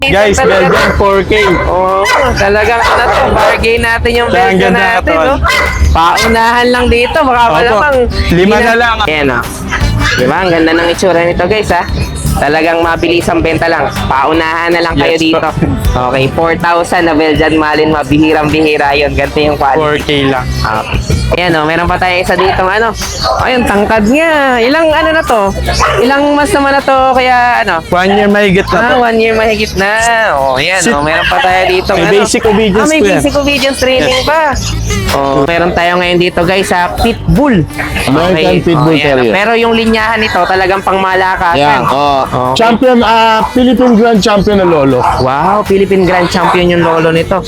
Guys, Belgian 4K. Oo, talagang ano to, bargain natin yung Belgian ganda natin, to. no? Paunahan lang dito, baka Opo. malamang. 5 na lang. Ayan, o. Diba? Ang ganda ng itsura nito, guys, ha? Talagang mabilis ang benta lang. Paunahan na lang kayo Yes, dito. po. Okay, 4,000 na Belgian Malin. Mabihirang-bihira yun. Ganito yung quality. 4K lang. Ayan, o. Meron pa tayo isa dito, ano? Ayun, tangkad niya. Ilang, ano na to? Ilang mas naman na to, kaya, ano? 1 year mahigit na to. 1 year mahigit na. Oh, yan. Sit. Oh, meron pa tayo dito. May basic obedience may po yan. basic obedience training pa. Oh, meron tayo ngayon dito, guys, sa Pitbull. American Pitbull yan. Terrier. Pero yung linyahan nito talagang pangmalakasan. Yan. Oh. Champion, Philippine Grand Champion na Lolo. Wow, Philippine Grand Champion yung lolo nito.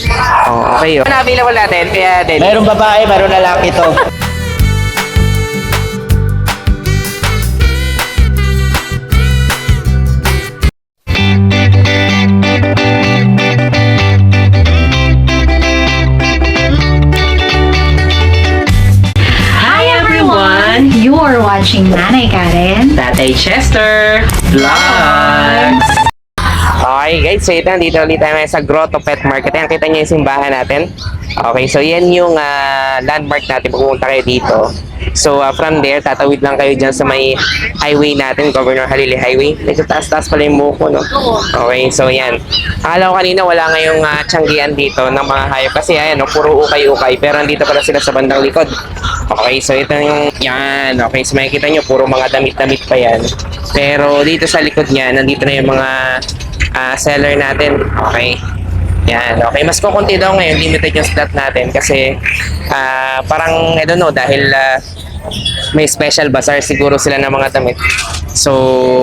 Oh, okay. Ano available natin? Kaya, Dennis. Mayroong babae, mayroong lalaki to. Hi, everyone! You're watching Nanay Karen. Tatay Chester Vlogs! Okay guys, so ito, dito ulit tayo ngayon sa Grotto Pet Market. Ayan, kita niyo yung simbahan natin. Okay, so yan yung landmark natin pag pumunta kayo dito. So from there, tatawid lang kayo dyan sa may highway natin, Governor Halili Highway. Medyo taas-taas pala yung buko, no? Okay, so yan. Akala ko kanina wala ngayong tiyanggian dito ng mga hayop kasi ayan, no, puro ukay-ukay. Pero andito pala sila sa bandang likod. Okay, so ito yung yan. Okay, so makikita nyo, puro mga damit-damit pa yan. Pero dito sa likod niya, nandito na yung mga seller natin. Okay. Yan, okay. Mas kukunti daw ngayon, limited yung slot natin kasi parang, I don't know, dahil may special bazaar siguro sila ng mga damit. So,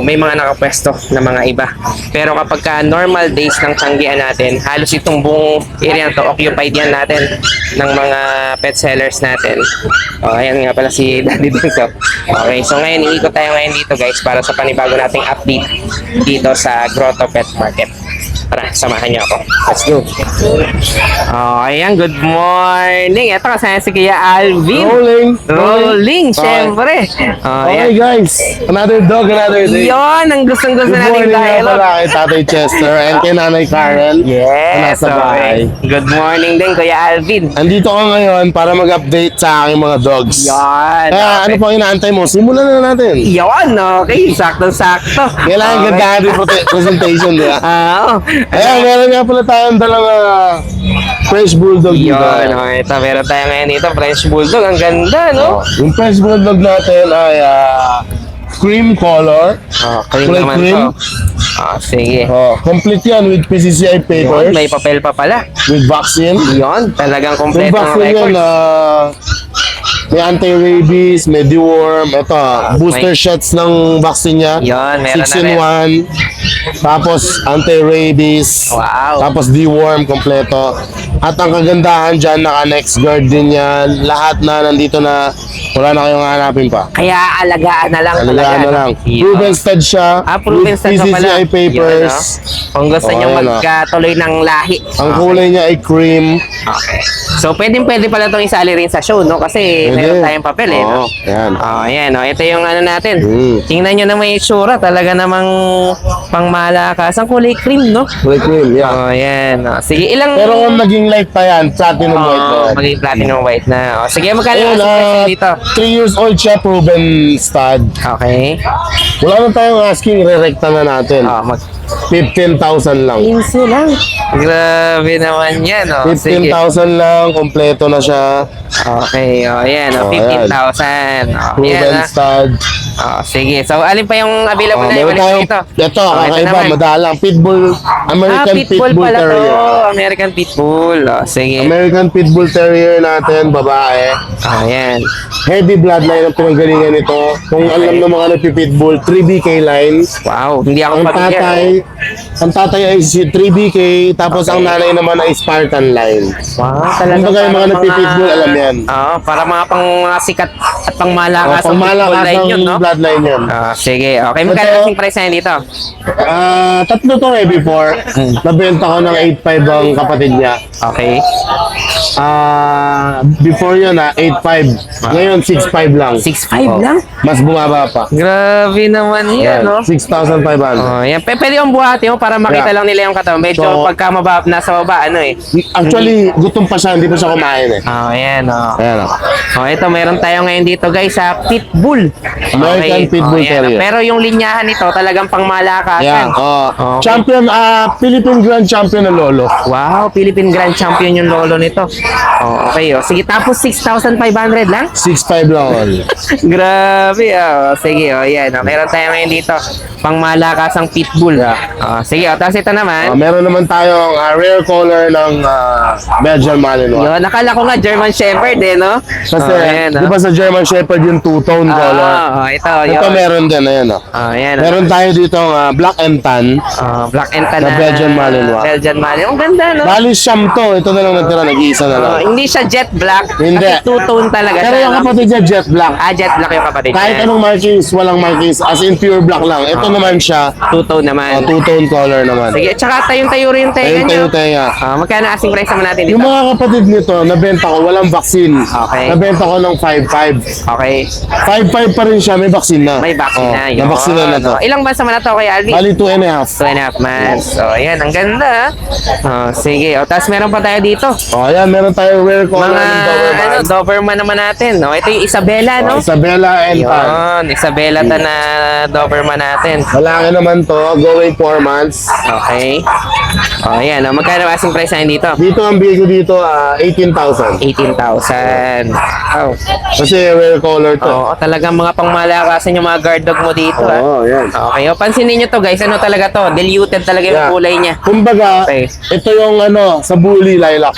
may mga nakapwesto na mga iba. Pero kapag normal days ng tiyanggian natin, halos itong buong area na to, occupied yan natin ng mga pet sellers natin. Oh, ayan nga pala si Daddy Denso. Okay, so ngayon, iikot tayo ngayon dito guys para sa panibago nating update dito sa Grotto Pet Market. Tara, samahan niyo ako. Let's go. Oh, ayan, good morning. Ito kasama si Kuya Alvin. Rolling, syempre. Oh, Okay ayan. guys, another dog, another day. Yun, ang gustong-gusto Good nating morning nga dialogue. pala kay Tatay Chester and kay Nanay Karen. Yes, Nasa bahay. okay. Good morning din, Kuya Alvin. Andito ka ngayon para mag-update sa aking mga dogs. Yan. Kaya ano pang inaantay mo? Simulan na natin. Yun, okay. Sakto-sakto. Kailangan Okay. gandahan din presentation, di ba? Oo. Ayan, meron nga pala tayong dalang French Bulldog dito. Yun, okay. Ito, meron tayo ngayon dito. French Bulldog. Ang ganda, no? Yung French Bulldog natin ay cream color. Oh, cream Kulay naman cream. to. Oh, sige. Complete yan with PCCI papers. Yun, may papel pa pala. With vaccine. Yun, talagang Yung kompleto ng vaccine yan, records. may anti-rabies, may deworm. Ito, booster shots ng vaccine niya. Yun, meron 6 na in rin. 1. Tapos anti-rabies. Wow. Tapos deworm kompleto. At ang kagandahan dyan, naka-next guard din yan. Lahat na nandito na, wala na kayong hanapin pa. Kaya alagaan na lang Alagaan talaga. na no? lang. Yun. Proven stud siya. Proven with stud pa pala. PCCI papers. Yun, no? Kung gusto Oh, nyo ayan, magkatuloy ng lahi. Ang kulay niya ay cream. Okay. So, pwede pala itong isali rin sa show, no? Kasi meron tayong papel, eh. No? Oo, ayan. Oh, ayan. Oh. Ito yung ano natin. Mm. Tingnan nyo na may itsura. Talaga namang pangmalakas. Ang kulay cream, no? Kulay cream, yeah. Oh, ayan. Oh. Sige, ilang... Pero kung naging light pa yan, platinum white na yan. maging platinum white na. Oh, sige, magkano Ayun, ang presyo dito? 3 years old siya, proven stud. Okay. Wala na tayong asking, re-recta na natin. Oh, 15,000 lang. 15 lang. Grabe naman yan, oh. Sige. 15,000 lang, kompleto na siya. Okay, oh, ayan, oh, Oh, ayan. 15,000. Oh, Proven ayan, ah. stud. Oh, sige. So, alin pa yung available na Meron yung tayong, dito? ito, Oh, ito kakaiba, naman. madalang. Pitbull, American Pitbull Pitbull pala to. Terrier. American Pitbull. Oh, sige. American Pitbull Terrier natin, babae. Oh, ayan. Heavy bloodline ang pinanggalingan nito. Kung alam ng mga nagpipitbull, 3BK line. Wow, hindi ako Ang familiar. tatay ay si 3BK, tapos ang nanay naman ay Spartan line. Wow, talaga. Kumbaga yung mga parang nagpipitbull, alam yan. Oo, para mga sikat at pangmalakas Pang malakas line ang yun, no? bloodline yan. Sige, okay. Magkano Ito- kasing price na dito? Tatlo to before. Nabenta ko ng 8.5 ang kapatid niya. Okay. Before yun 8.5. Ngayon 6.5 lang. 6.5 Oh, lang? Mas bumaba pa. Grabe naman yan, no? 6,500. Oh, yan. Pwede yung buha bumabati mo para makita Yeah. lang nila yung katawan. Medyo So, pagka nasa baba, ano eh. Actually, gutom pa siya, hindi pa siya kumain eh. Oh, ayan, oh. Ayan o. Oh, ito, meron tayo ngayon dito, guys, sa Pitbull. American Pitbull ayan, Terrier. pero yung linyahan nito, talagang pangmalakasan. Yan. Okay. Champion, Philippine Grand Champion na lolo. Wow, Philippine Grand Champion yung lolo nito. Oh, okay, oh. Sige, tapos 6,500 lang? 6'5 lang all. Grabe, oh. Sige, oh, yan. Oh. Meron tayo ngayon dito, pangmalakasang Pitbull. Oh, sige, oh. Tapos ito naman. Meron naman tayong rare color ng Belgian Malinois. Yun, nakala ko nga German Shepherd eh, no? Kasi, oh, ayan, di ba sa German Shepherd yung two-tone color? Oh, ito, yun. Ito meron din, ayan o. Oh, ayan. Meron tayo dito black and tan. Black and tan Na Belgian Malinois. Belgian Malinois. Ang ganda, no? Bali siyam to, ito na lang natira, nag-iisa na lang. Hindi siya jet black. Hindi. Kasi two-tone talaga Pero siya, yung no? kapatid niya, jet black. Jet black yung kapatid Kahit niya. anong markings, walang markings. As in pure black lang. Ito naman siya, Two-tone naman. two-tone color naman. Sige, tsaka tayong-tayo rin yung tenga Ayun niyo. tayo tayo. Magkano asking price naman natin dito? Yung mga kapatid nito, nabenta ko, walang vaccine. Okay. Nabenta ko ng 5'5". Okay. 5'5 pa rin siya, may vaccine na. May vaccine na. Yun. Na-vaccine na to. Ilang months naman na to, Kuya Alvin? Bali 2.5. 2.5 months. So, ayan. Ang ganda. Sige. Tapos meron pa tayo dito. Ayan, meron tayong rare color Mga, ng Doberman. Doberman naman natin. No? Ito yung Isabela, no? Isabella and Pan. Yun. Isabela ta na Doberman natin. Malaki naman to, going 4 months. Okay. Ayan. Magkano asking price natin dito? Dito ang bigay ko dito, 18,000. 18,000. Oh. Kasi rare color to. Oo, talagang mga pangmalakasan yung mga guard dog mo dito. Oo, yan. Okay, pansinin nyo to guys. Ano talaga to? Diluted talaga yung Yeah. kulay niya. Kumbaga, Okay. ito yung sa bully lilac.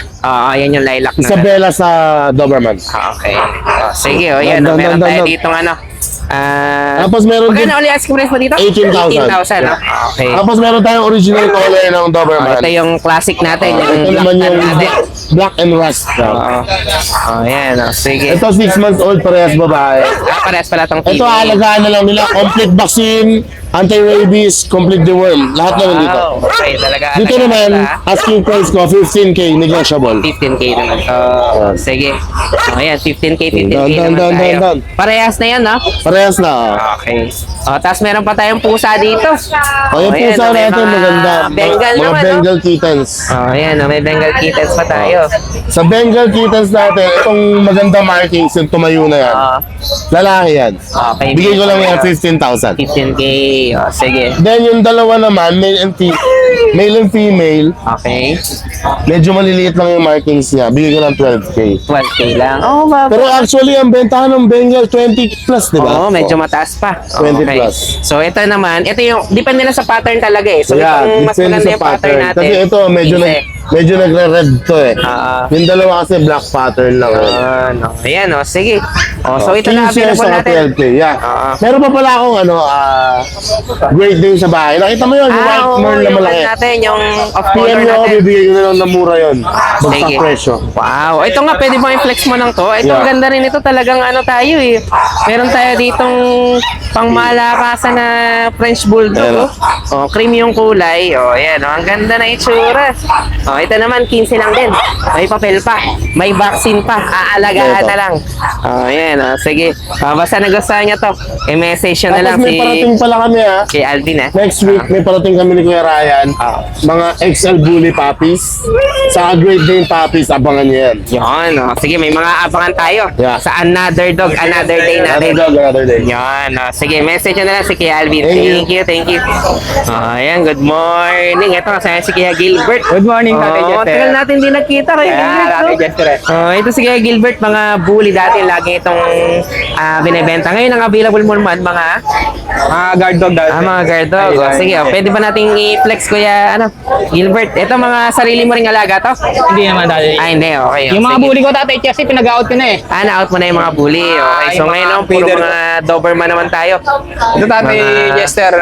Yan yung lilac na. Isabella sa Doberman. Okay. Sige, yan. Dan, dan, Meron dan, tayo dan. dito ano. Tapos meron din, Magkano ulit asking price mo dito? 18,000. 18,000, no? Okay. tapos meron tayong original color ng Doberman. Ito yung classic natin. Ito Yung naman black yung natin. black and rust. Yan. Sige. Ito 6 months old, parehas babae. Parehas pala tong Ito female. alagaan na lang nila, complete vaccine, anti-rabies, complete deworm. Lahat naman dito. Wow, okay. Talaga. Dito alagaan naman, nila, ah. asking price ko, 15K, negotiable. 15K naman. Sige. Ayan, 15K, 15K Down, down, naman down, tayo. down, down. Parehas na yan, no? Parehas na. Okay. Tapos meron pa tayong pusa dito. Yung ayan, pusa may natin, mga maganda. Bengal Mga naman, Bengal kittens. Ayan, may Bengal kittens pa tayo. Sa Bengal kittens natin, itong maganda markings, yung tumayo na yan. Lalaki yan. Okay. Bigay ko lang yan 15,000. 15K. Sige. Then yung dalawa naman, male and female, Okay. medyo maliliit lang yung markings niya. Bigay ko lang 12K. 12K lang. Oh, Pero actually, ang bentahan ng Bengal, 20 plus, di ba? Oo, medyo mataas pa. 20 Okay. plus. So, ito naman, ito yung, depende na sa pattern talaga eh. So, Yeah, itong mas depende maganda sa yung pattern natin. Kasi ito, medyo nagre-red to eh. Yung dalawa kasi black pattern lang. No. Ayan, sige. So, ito na 15 years available sa natin. 12K, yeah. Meron pa pala akong Great Dane sa bahay. Nakita mo yun, yung white oo, merl na yung malaki. ano natin, yung off PM color nyo ako, natin. bibigay ko na lang na mura yun. Bagsak Sige. presyo. Wow. Ito nga, pwede bang i-flex mo ng to? Ito, Yeah. ang ganda rin ito. Talagang ano tayo eh. Meron tayo ditong pangmalakasan na French Bulldog. Ayan, Cream yung kulay. Ayan. Ang ganda na itsura. Ito naman, 15 lang din. May papel pa. May vaccine pa. Aalagaan Ito. na lang. Ayan. Sige. Basta nagustuhan nyo to, i-message nyo na Tapos lang may parating pala kami si Alvin ha. Next week, may parating kami ni Kuya Ryan. Mga XL Bully puppies. Sa Great Dane puppies, abangan nyo yan. Yan. Sige, may mga abangan tayo. Yeah. Sa another dog, another day natin. Another day. Yan. Sige, message nyo na lang si Kuya Alvin. Thank you. Thank you. Ayan, good morning. Ito, kasama si Kuya Gilbert. Good morning, Tatay Jester. Tagal natin din nakita kay Gilbert. Tatay Jester. Ito si Kuya Gilbert, mga bully dati. Lagi itong binibenta. Ngayon, ang available mo naman, mga Guard dog dati. mga guard dog. Sige, pwede ba nating i-flex, Kuya Gilbert? Ito, mga sarili mo ring alaga to? Hindi naman, Tatay. Hindi, okay. Yung mga Sige. bully ko, Tatay Jester, pinag-out ko na eh. Na-out mo na yung mga bully. Okay, so yung ngayon mga naman, puro feeder mga Doberman naman tayo. Ito, Tatay Mga- Jester,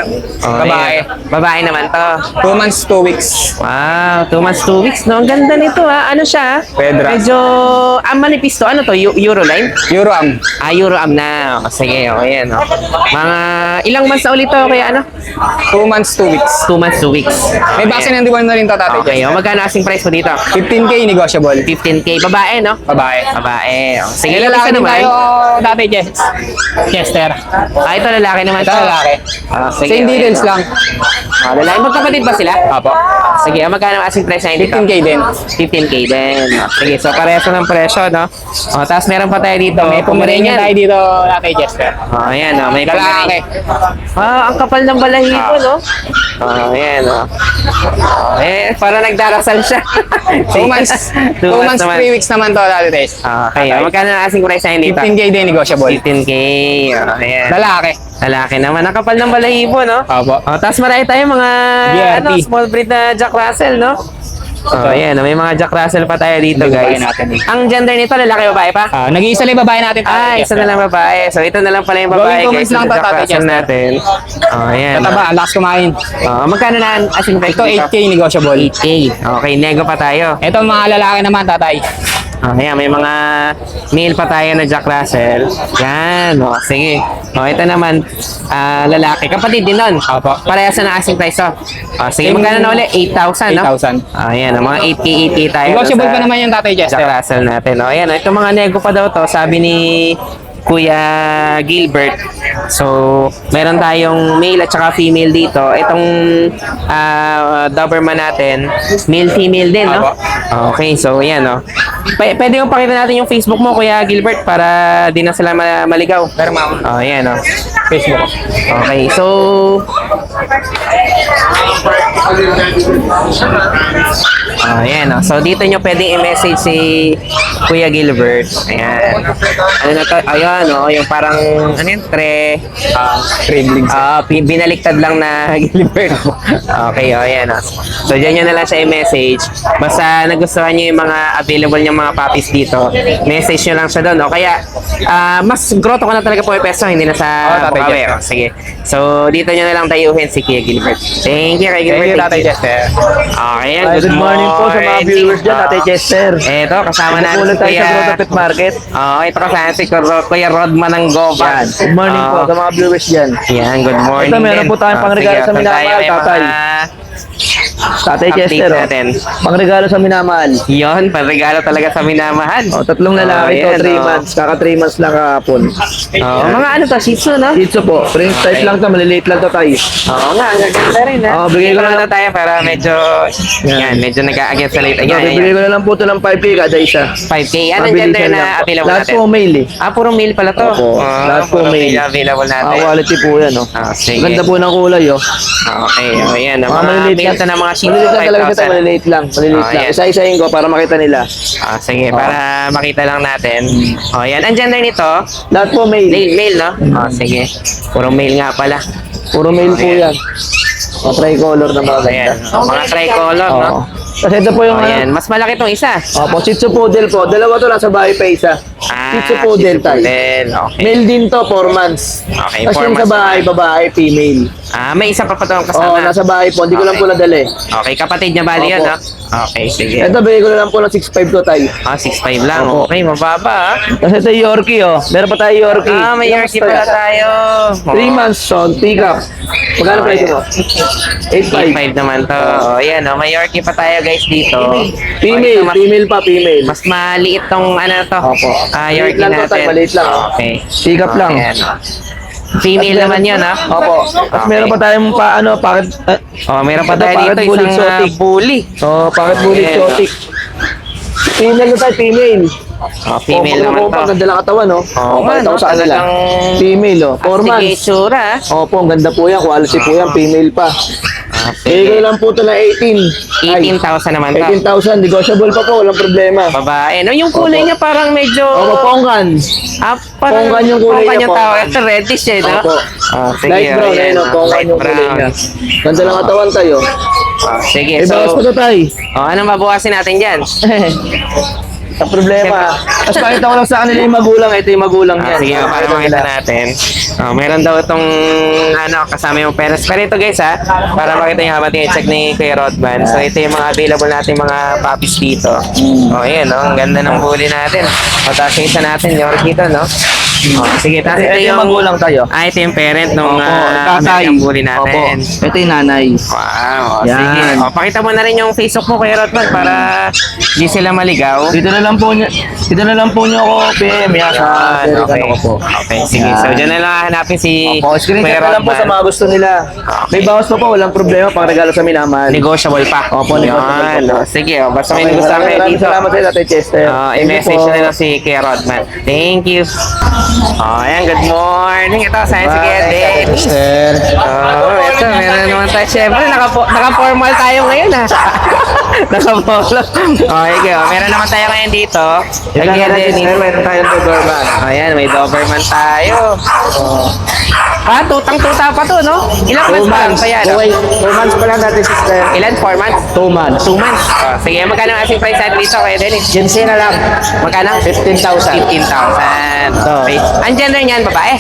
babae. Babae naman to. 2 months, 2 weeks. Wow, 2 months, 2 weeks, no? Ang ganda nito, ha? Ano siya? Pedra. Medyo, manipis to. Ano to? Euroline? Euroam. Euroam na. Sige, okay, yan. Mga, ilang months na ulit to? Kaya ano? 2 months, 2 weeks. 2 months, 2 weeks. May vaccine and deworm na rin to, Tatay Okay, Jester. magkano asking price mo dito? 15K negotiable. 15K. Babae, no? Babae. Babae. Sige, May yung lalaki isa din naman. tayo, Tatay Jester. Ito Ito lalaki naman Ito to. lalaki. Sige, Same okay, details no? lang. Lalaki. Magkapatid ba sila? Apo. Sige, magkano ang asking price na dito? 15K din. 15K din. Sige, so parehas ng presyo, no? Tapos meron pa tayo dito. May Pomeranian tayo dito, Tatay Chester. Ayan, may Lalaki. ang kapal ng balahibo, no? Ayan, para nagdarasal siya. 2 months, 2 months, naman. 3 weeks naman to, Tatay Tess. Okay, magkano ang asking price na dito? 15K din, negotiable. 15K. Ayan. Lalaki. Lalaki naman. Ang kapal ng balahibo, no? Apo. Tapos marami tayong mga BRT. small breed na Jack Russell, no? Ayan, may mga Jack Russell pa tayo dito, guys. Babae natin dito. Ang gender nito, lalaki babae pa? Nag-iisa lang yung babae natin, Tatay Isa Chester. na lang babae. So, ito na lang pala yung babae, Going guys. comments lang sa to, Jack Tatay Russell Chester. natin. Ayan. Tataba, ang lakas kumain. Magkano na ang asking price Ito, dito? 8K negotiable. 8K. Okay, nego pa tayo. Ito, mga lalaki naman, Tatay. Ayan, may mga male pa tayo na Jack Russell. Yan, sige. Ito naman, lalaki. Kapatid din nun. Opo. Parehas na asking price, sige, magkano na ulit? 8,000, no? 8,000. Ayan, mga 8K, 8K tayo. Negotiable sa pa naman yung Tatay Jack Chester. Russell natin. Ayan, ito mga nego pa daw to, sabi ni Kuya Gilbert. So, meron tayong male at saka female dito. Itong Doberman natin, male-female din, no? Okay, so yan, no? Pwede yung pakita natin yung Facebook mo, Kuya Gilbert, para di na sila maligaw. Pero ma'am, Yan, no? Facebook. Okay, so... Ayan, no? So, dito nyo pwedeng i-message si Kuya Gilbert. Ayan. Ano na to? Ayan, no? Yung parang, ano yun? Tribblings. Binaliktad lang na Gilbert. Okay, ayan, no? So, dyan nyo na lang siya i-message. Basta nagustuhan nyo yung mga available yung mga puppies dito, message nyo lang siya doon. O kaya, mas grotto ko na talaga po yung peso, hindi na sa Tatay Bukawi. Chester. Sige. So, dito nyo na lang tayuhin si Kuya Gilbert. Thank you, Kuya Gilbert. Thank you, Tatay Chester. Okay, Good morning po sa mga viewers dyan, Ate Chester. Eto, kasama natin Nagpunan si tayo Kuya... sa Grotto Pet Market. Ito kasama si Kuya Rodman ng Govan. Good morning po sa mga viewers dyan. Yan, good morning. Ito, meron din. po tayong pangregalo Sige, sa saan tayo? minamahal, May tatay. mga Tatay update Chester, natin. pangregalo sa minamahal. Yun, panregalo talaga sa minamahal. Tatlong lalaki Ayan, to, 3 months. Kaka 3 months lang kahapon. Mga ano to, Shih Tzu, no? Dito po, Prince type lang to, maliliit lang to tayo. Oo nga, ang ganda rin, ha? Bigay ko Dito na na tayo para medyo, medyo nag-a-against sa late. Ayan, Bibili ko na lang po ito ng 5K kada isa. 5K. Anong gender Mabilisan na lang po. available Lahat natin? po male eh. Puro male pala to. Opo, lahat po puro male. available natin. Quality po yan, oh. Sige. Ganda po ng kulay, oh. Okay, ayan. Ang Mga mga maliliit male to na mga Shih Tzu, Maliliit lang talaga ito, 5,000. maliliit lang. Maliliit lang. Ayan. Isa-isahin ko para makita nila. Sige, para makita lang natin. Ayan. Ang gender nito, Lahat po male. male, no? Sige. Puro male nga pala. Puro male po yan. O, tricolor na mga Ayan. ganda. Mga tricolor, no? Oo. Kasi ito po yung Ayan. Mas malaki tong isa. Opo, Shih Tzu Poodle po. Dalawa to, nasa bahay pa isa. Shih Tzu Poodle tayo. Okay. Male din to, 4 months. Okay, Tapos 4 yung sa months bahay, babae, female. May isa pa itong Oo, kasama. nasa bahay po. Hindi ko lang po nadali. Okay, kapatid niya bali yun, Opo. no? Okay, sige. Ito, bigay ko na lang po ng 6'5 to tayo. 6'5 lang. Opo. Okay, mababa, Tapos ito yung Yorkie, oh. Meron pa tayo Yorkie. may Ilang Yorkie months pala to yan? tayo. 3 months, son. Pick up. Magkano price mo? 8'5. 8'5 naman to. Ayan, may Yorkie pa tayo, guys, dito. Female, Ito, mas, female pa, female. mas maliit tong ano to. Opo. Yorkie Maliit lang to, natin. tayo, maliit lang. Okay. Pick up lang. Ayan, Female naman yun, ha? Opo. Tapos meron pa tayong packet. Meron pa Ito, tayo bakit dito, bully isang exotic? bully. Packet bully Ayan. exotic. Female na tayo, female. Female naman to. Ang ganda lang katawan, no? man, Pakita ko sa kanila. talagang- Female, oh. 4 Sige, months. tsura. Opo, ang ganda po yan. Quality po yan. Female pa. Bigay ko lang po ito na 18. 18,000 naman to. 18,000. Negotiable pa po. Walang problema. Babae. No, yung kulay niya parang medyo... Opo, pongkan. Parang Pongkan yung kulay pongkan niya, yung tawag. pongkan. Reddish eh, no? Opo. Sige, Light brown, ayan, ayun, pongkan light yung kulay brown. niya. Ganda lang katawan tayo. Sige, Eh, bawas ko so... to tayo. anong babawasin natin dyan? Ang problema. Tapos pakita ko lang sa kanila yung magulang. Ito yung magulang niya. Sige, para makita natin. Meron daw itong kasama yung parents. Pero ito guys para makita nyo habang check ni Kuya Rodman. So ito yung mga available natin mga puppies dito. Ayan, ang ganda ng bully natin. Tapos yung isa natin, yung dito, no? Sige, tapos Ito yung magulang tayo. Ito yung parent nung Opo, tatay. American Bully natin. Opo. Ito yung nanay. Wow, Yan. sige. Pakita mo na rin yung Facebook mo, Kuya Rodman, para di sila maligaw. Dito na lang po niyo ako PM ya sa Yan, American ko po. Okay, sige. Yan. So, dyan na lang hanapin si Opo, screenshot Kuya na lang po Rodman. sa mga gusto nila. May bawas pa po, walang problema pang regalo sa minamahal. Negotiable pa. Opo, negotiable Yan, pa po. sige, basta may Okay, nagustuhan kayo maraming dito. salamat sa Ate Chester. I-message na lang si Kuya Rodman. Thank you. Ayan, good morning. Ito, saan si Kuya Dennis? Sir. Ito, meron naman tayo. Siyempre, naka-formal tayo ngayon, ha? Naka-polo. Okay, meron naman tayo ngayon dito. Kay Kuya Dennis. Meron tayong Doberman. Ayan, may Doberman tayo. Tutang-tuta pa to, no? Ilang months pa lang pa yan? no? 2 months pa lang natin, sister. Ilan? 4 months? 2 months. 2 months. Sige, magkano ang asking price natin dito, Kuya Dennis? 15 na lang. Magkano? 15,000. 15,000. Okay. Ang gender niyan, babae?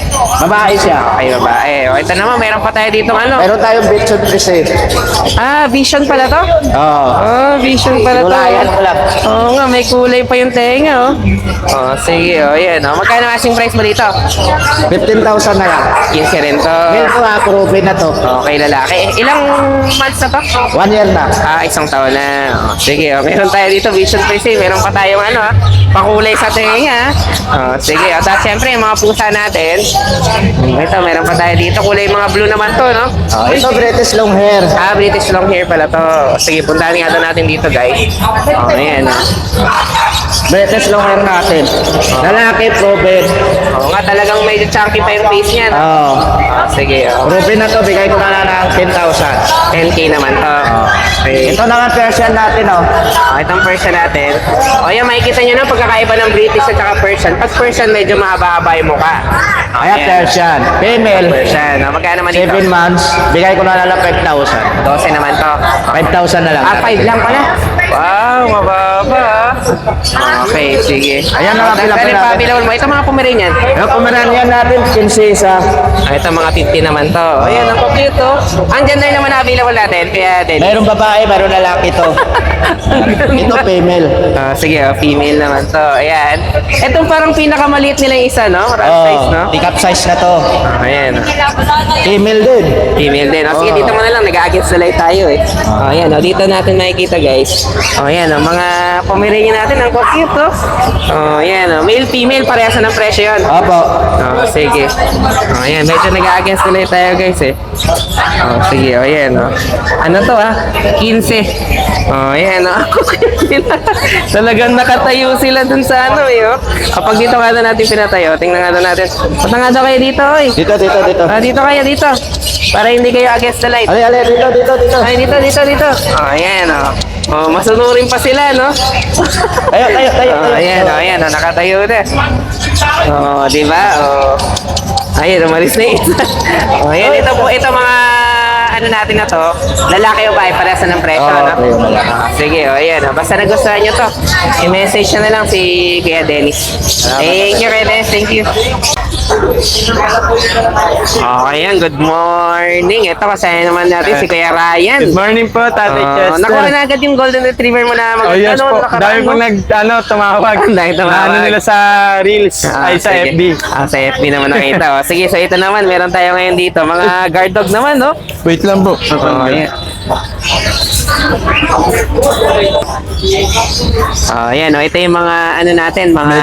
Babae siya. Okay, babae. O, ito naman, meron pa tayo dito ano. Meron tayong Bitchon Preset. Vision pala to? Oo. Vision pala to. Nulayan ko lang. Oo nga, may kulay pa yung tenga, oh. Sige, yan, oh. Magkano ang asking price mo dito? 15,000 na lang. 15 rin to. Meron ko proven na to. Okay, lalaki. Ilang months na to? 1 year na. Isang taon na. Sige, meron tayo dito, Vision Preset. Meron pa tayong pakulay sa tenga. Sige, at syempre, yung mga pusa natin. Ito, meron pa tayo dito. Kulay mga blue naman to, no? Ito British long hair. British long hair pala to. Sige, puntahan nga daw natin dito, guys. Ayan. British long hair natin. Lalaki, proven. Nga, talagang medyo chunky pa yung face niya. No? Oo. Sige, Proven na to, bigay ko na lang ng 10,000. 10K naman to. Okay. Ito na nga Persian natin, oh. Itong Persian natin. Yan, makikita nyo na pagkakaiba ng British at saka Persian. Pag Persian, medyo mahaba-haba yung mukha. Ayan, Persian. Female. Persian. Magkano naman dito? 7 months, bigay ko na lang 5,000. 12 naman to. 5,000 na lang. 5 lang pala. Wow, mababa. Okay, sige. Ayan na nga pila Pero natin. pabilawal mo. Ito mga Pomeranian. Yung Pomeranian natin, prinsesa. Ito mga 50 naman to. Ayan, ang cute to. Ang gender naman na available natin. Kaya din. Mayroong babae, mayroong lalaki to. Ito female. Sige, female naman to. Ayan. Itong parang pinakamaliit nila yung isa, no? Rat size, no? Pick-up size na to. Ayan. Female din. Female din. Sige, dito mo na lang. Nag-against the light tayo, eh. Ayan, dito natin makikita, guys. Ayan, mga Pomeranian natin. Ang cute, to. Ayan, male, female. Parehas na ng presyo yun. Opo. Sige. Ayan, medyo nag-against the light tayo, guys, eh. Sige, ayan, Ano to, 15. Ayan, Talagang nakatayo sila dun sa ano, eh, Kapag dito nga daw natin pinatayo, tingnan nga daw natin. Punta nga daw kayo dito, oy. Dito. Dito kayo, dito. Para hindi kayo against the light. Ale, dito. Ay, dito. Ayan, masunurin pa sila, no? Tayo. Ayan, nakatayo na. Di ba? Ayan, umalis na isa. Ayan, ito mga natin na to, lalaki o bahay, parehas na ng presyo, no? Sige, ayan, basta nagustuhan nyo to, i-message na lang si Kuya Dennis. Thank you, Kuya Dennis. Thank you. Ayan, good morning. Ito, kasaya naman natin si Kuya Ryan. Good morning po, Tatay Chester. Nakuha na agad yung golden retriever mo na Oh, yes po. Dami pong tumawag. Dahil tumawag. Ano nila sa Reels, ay sa sige. FB. Sa FB naman nakita. Sige, so ito naman, meron tayo ngayon dito. Mga guard dog naman, no? Wait lang po. Ayan. Ayan, ito yung mga natin, mga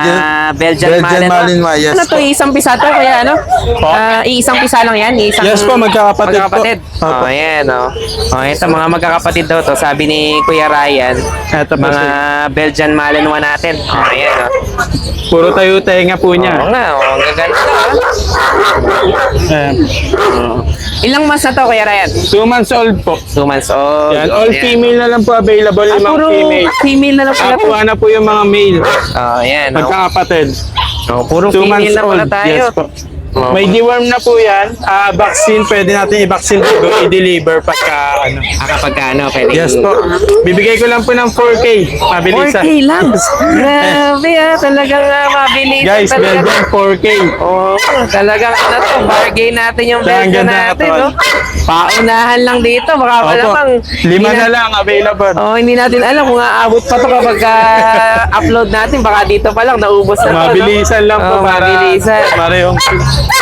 Belgian Malinois. yes Ano to, isang pisa to? Kaya ano? Iisang pisa lang yan? Yes po, magkakapatid po. Opo. Ayan, ito mga magkakapatid daw to. Sabi ni Kuya Ryan, Ito po mga Belgian Malinois natin. Ayan, Puro tayo-tenga po niya. Oo nga, ang gaganda. Ayan. Ilang months na to, Kuya Ryan? 2 months old po. 2 months old. Yan, all Ayan. female na lang po available, limang Puro female. female na lang pala po. Nakuha na po yung mga male. Ayan, Magkakapatid. puro 2 female months na pala old. tayo. Yes po. May deworm na po yan. Vaccine, pwede natin i-vaccine bago i-deliver pagka ano. Kapag ano, pwede. Yes po. Bibigay ko lang po ng 4K. Mabilisan. 4K lang. Grabe talagang mabilis. Guys, talaga. Belgium 4K. Oo, talagang ano to, bargain natin yung Kaya ang presyo ganda natin, to. no? Paunahan lang dito, baka wala Opo. pang... 5 na lang available. Oh, hindi natin alam kung aabot pa to kapag upload natin, baka dito pa lang naubos na to, no? Mabilisan lang po Oh, para mabilisan. yung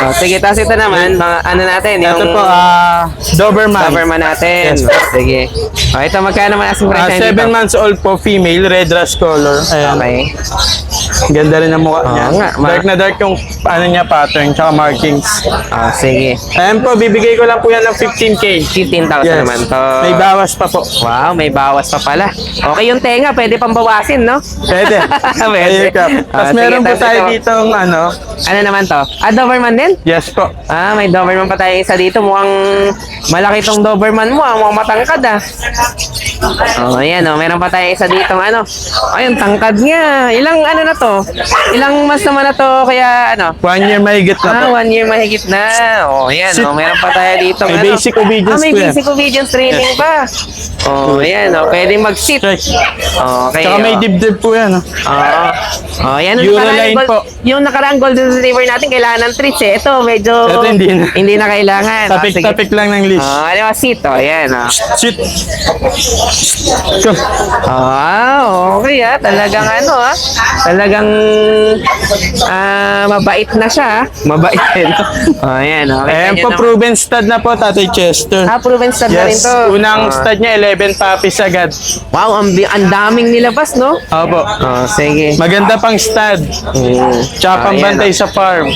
Oh, sige, tapos ito naman, mga ano natin, yung ito po, Doberman. Doberman natin. Yes. Sige. Oh, ito magkano naman asking price 7 dito? months old po, female, red rush color. Ayan. Okay. Ganda rin ang mukha Oo niya. nga, Dark na dark yung ano niya pattern, tsaka markings. Oh, sige. Ayan po, bibigay ko lang po yan ng 15K. 15,000 naman to. May bawas pa po. Wow, may bawas pa pala. Okay, yung tenga, pwede pang bawasin, no? Pwede. Pwede. Ayun ka. Tapos Sige, meron po tapos tayo ito. ditong ano. Ano naman to? Doberman din? Yes po. May Doberman pa tayo isa dito. Mukhang malaki tong Doberman mo, mukhang matangkad, Oh, ayan, meron pa tayo isa dito, ano. Ayun, tangkad niya. Ilang ano na to? Ilang mas naman na to, kaya ano? 1 year mahigit na po. 1 year mahigit na. Oh, ayan, Sit. meron pa tayo dito. May basic obedience may po yan. basic obedience training pa. Oh, ayan, pwede mag-sit. Check. Okay. Tsaka may dibdib po yan. Oo. Oh, yan yung Euroline nakaraang po. Yung nakaraang golden retriever natin kailangan ng treats eh. Ito medyo Ito hindi na. kailangan. Tapik-tapik lang ng leash. Ano ba seat ayan Sit. Okay talagang talagang mabait na siya. Mabait din. Ayan, okay. Ayan po, proven stud na po, Tatay Chester. Proven stud na rin Yes, to. unang stud niya, 11 puppies agad. Wow, ang daming nilabas, no? Opo. Sige. Maganda pang stud. Tsaka pambantay sa farm.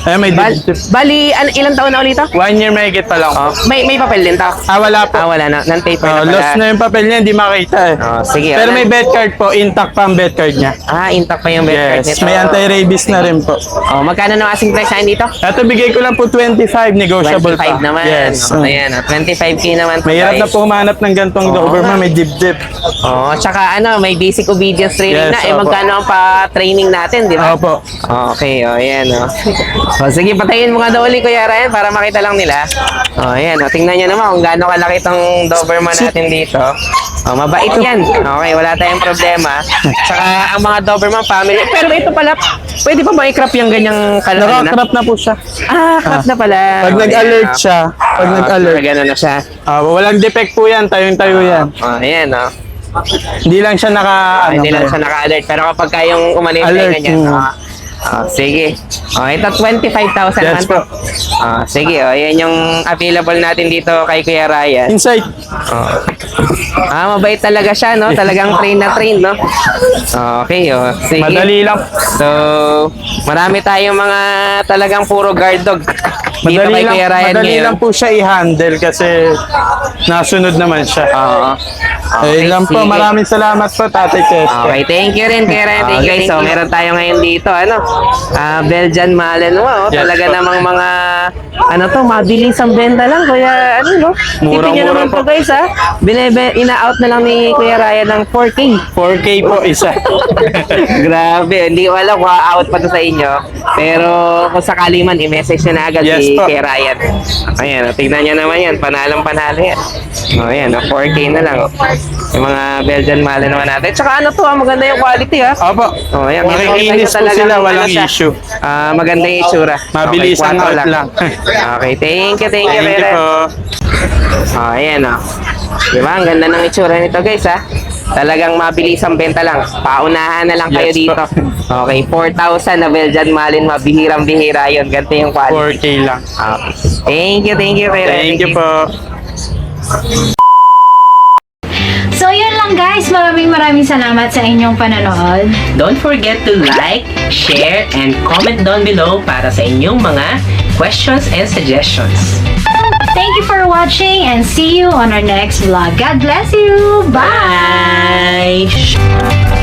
Ayan, may dibdib. Bali, ilang taon na ulit to? 1 year mahigit pa lang. May papel din to? Wala po. Wala na. Non-paper na pala. Lost na yung papel niya, hindi makita eh. Sige. Pero may bet card po, intact pa ang bet card niya. Intact pa yung bet card Yes, nito. may anti-rabies na rin po. Magkano na asking price natin dito? Ito bigay ko lang po 25, negotiable 25 pa. naman. Yes. Ayan, 25K naman. Mahirap na guys. po humanap ng gantong Doberman, may dibdib. Tsaka may basic obedience training Yes, na. opo. Magkano ang pa-training natin, di ba? Opo. Okay, ayan, sige, patayin mo nga daw ulit, Kuya Ryan, para makita lang nila. Ayan, tingnan nyo naman kung gaano kalaki tong Doberman natin dito. Mabait yan. Okay, wala tayong problema. Tsaka ang mga Doberman family. Pero ito pala, pwede pa ba i-crop yung ganyang kalaki na? Naka-crop na po siya. Crop na pala. Pag nag-alert siya, pag nag-alert, Gano'n na siya. walang defect po yan, tayong-tayo yan. Ayan, Hindi lang siya hindi lang siya naka-alert. Pero kapag kayong umalis na Alert, ganyan, sige. Ito 25,000 Yes naman po. Sige, yan yung available natin dito kay Kuya Ryan. Insight. Mabait talaga siya, no? Talagang train na train, no? Okay, sige. Madali lang. So, marami tayong mga talagang puro guard dog. Dito kay Kuya Ryan Madali ngayon. lang po siya i-handle kasi nasunod naman siya. Ayun lang po, sige. maraming salamat po, Tatay Chester. Okay, thank you rin, Kuya Ryan. Thank you, guys. So, meron tayo ngayon dito, Belgian Malinois, Yes, talaga po. namang mga, mabilis ang benta lang, Kuya, Tipin nyo naman po. to, guys, ina-out na lang ni Kuya Ryan ng 4K. 4K po isa. Grabe, hindi ko alam kung out pa to sa inyo. Pero kung sakali man, i-message nyo na agad Yes, si po. Kuya Ryan. Ayan, tignan nyo naman yan. Panalang-panalo yan. Ayan, 4K na lang. Yung mga Belgian Malinois natin. Tsaka maganda yung quality, Opo. Ayan, Makikinis po sila, walang issue. maganda yung itsura. Mabilis ang kwatro out lang. Okay, thank you, Thank you Kuya. po. Ayan, Diba? Ang ganda ng itsura nito, guys, Talagang mabilis ang benta lang. Paunahan na lang kayo Yes, dito. po. Okay, 4,000 na Belgian Malinois. Bihirang-bihira yun. Ganito yung quality. 4K lang. Thank you, Kuya. Thank you po. So yun lang guys, maraming salamat sa inyong panonood. Don't forget to like, share, and comment down below para sa inyong mga questions and suggestions. Thank you for watching and see you on our next vlog. God bless you! Bye! Bye!